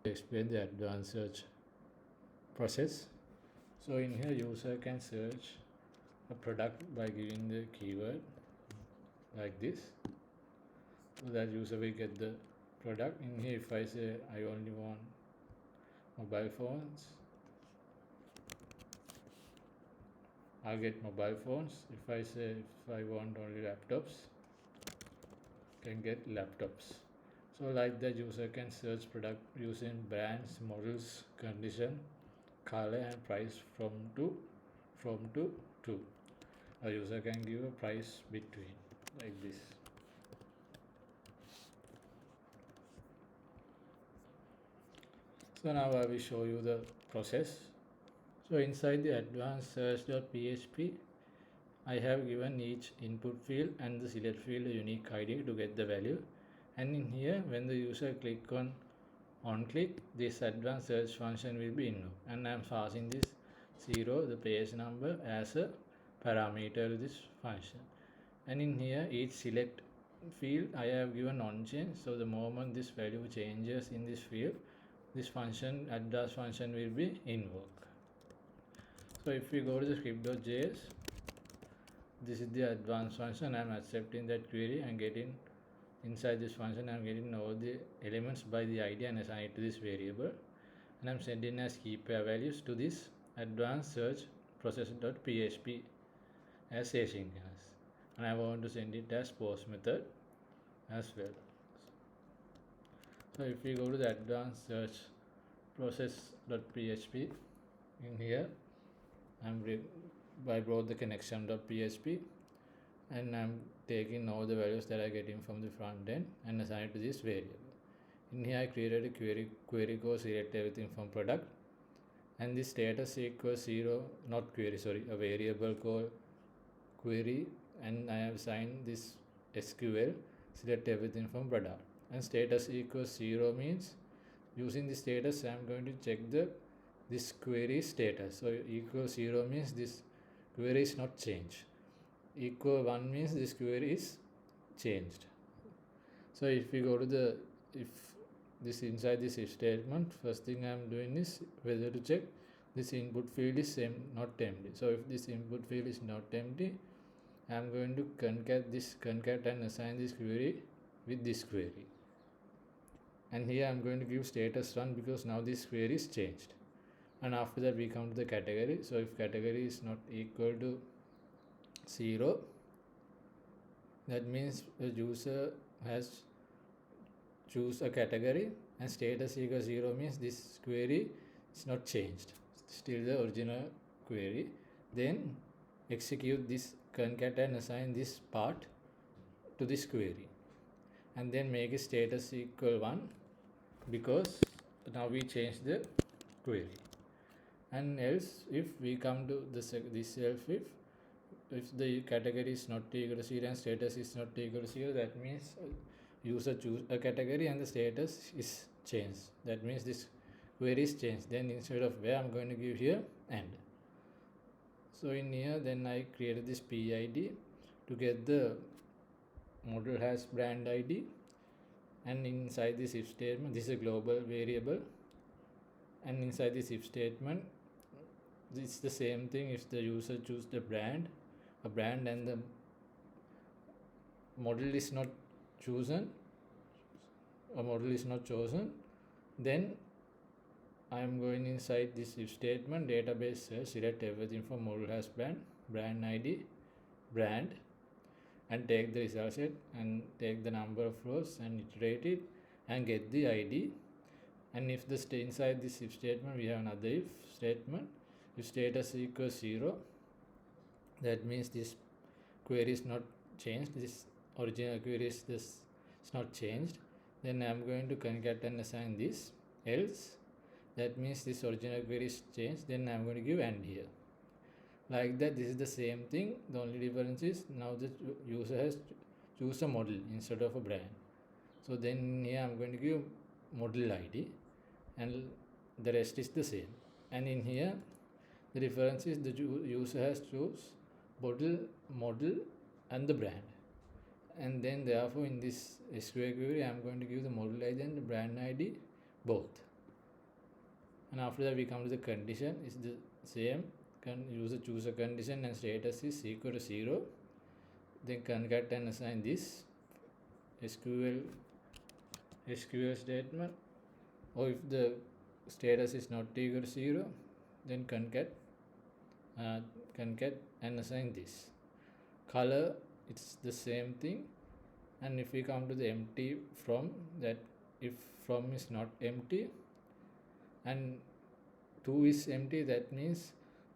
Explain the advanced search process. So in here user can search a product by giving the keyword like this, so that user will get the product. In here if I say I only want mobile phones, I'll get mobile phones. If I say if I want only laptops, can get laptops. So like that user can search product using brands, models, condition, color and price from to true. A user can give a price between like this. So now I will show you the process. So inside the advanced search.php, I have given each input field and the select field a unique ID to get the value. And in here, when the user click on click, this advanced search function will be invoked. And I am passing this 0, the page number, as a parameter to this function. And in here, each select field I have given on change. So the moment this value changes in this field, this function, advanced function, will be invoked. So if we go to the script.js, this is the advanced function. I am accepting that query and getting inside this function. I am getting all the elements by the ID and assign it to this variable, and I am sending as key pair values to this advanced search process.php as asynchronous, and I want to send it as post method as well. So if we go to the advanced search process.php, in here I brought the connection.php, and I'm taking all the values that I'm getting from the front end and assign it to this variable. In here I created a query code, select everything from product, and this status equals 0, not query, sorry, a variable called query, and I have assigned this SQL, select everything from product, and status equals 0 means using the status I am going to check this query status. So equals 0 means this query is not changed. Equal 1 means this query is changed. So if we go to inside this if statement, first thing I am doing is whether to check this input field is not empty. So if this input field is not empty, I am going to concat and assign this query with this query. And here I am going to give status 1 because now this query is changed. And after that we come to the category. So if category is not equal to 0, that means the user has choose a category, and status equals 0 means this query is not changed, still the original query. Then execute this concat and assign this part to this query, and then make it status equal 1 because now we change the query. And else if we come to this else if the category is not equal to 0 and status is not equal to 0, that means user choose a category and the status is changed, that means this query is changed. Then instead of where, I'm going to give here and. So in here then I created this PID to get the model has brand ID, and inside this if statement, this is a global variable, and inside this if statement it's the same thing. If the user choose the brand and the model is not chosen, then I am going inside this if statement database search, select everything from model has brand ID, brand, and take the result set and take the number of rows and iterate it and get the ID. And if the inside this if statement we have another if statement, if status equals 0, that means this query is not changed, this original query is not changed. Then I am going to concat and assign this else, that means this original query is changed. Then I am going to give and here. Like that, this is the same thing. The only difference is now the user has choose a model instead of a brand. So then here I am going to give model ID, and the rest is the same. And in here the difference is the user has choose model and the brand, and then therefore in this SQL query I am going to give the model ID and the brand ID both. And after that we come to the condition. Is the same. User choose a condition and status is equal to 0. Then concat and assign this SQL statement. Or if the status is not equal to 0, then concat and assign this. Color, it's the same thing. And if we come to the empty from, that if from is not empty and 2 is empty, that means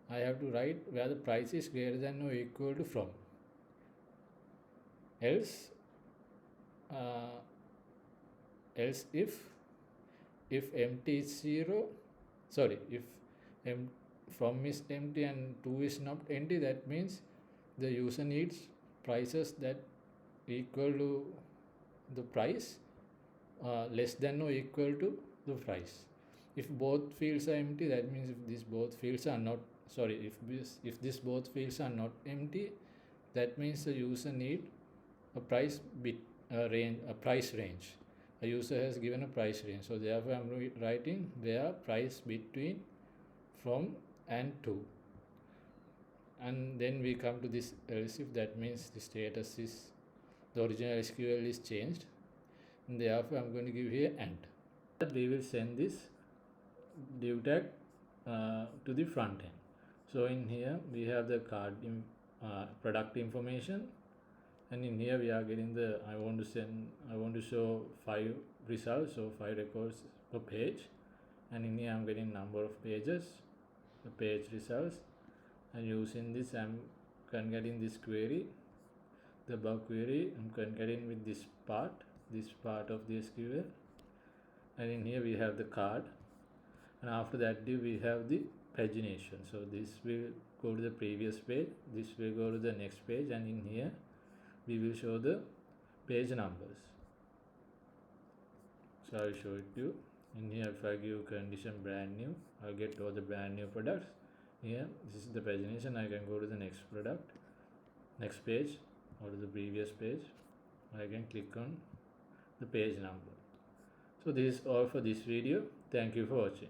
I have to write where the price is greater than or equal to from. Else if empty is 0, if from is empty and 2 is not empty, that means the user needs prices that equal to the price, less than or equal to the price. If both fields are empty, that means if these both fields are not if this both fields are not empty, that means the user need a price range. A user has given a price range, so therefore I'm writing where price between from and to. And then we come to this else if, that means the status is, the original SQL is changed, and therefore I'm going to give here and. We will send this div tag to the front end. So in here we have the card product information, and in here we are getting the I want to show 5 results, so 5 records per page, and in here I'm getting number of pages, the page results, and using this I'm concatenating this query, the above query I'm concatenating with this part of the SQL, and in here we have the card, and after that we have the pagination. So this will go to the previous page, this will go to the next page, and in here we will show the page numbers. So I will show it to you. In here if I give condition brand new, I'll get all the brand new products. Here this is the pagination. I can go to the next product, next page, or to the previous page. I can click on the page number. So this is all for this video. Thank you for watching.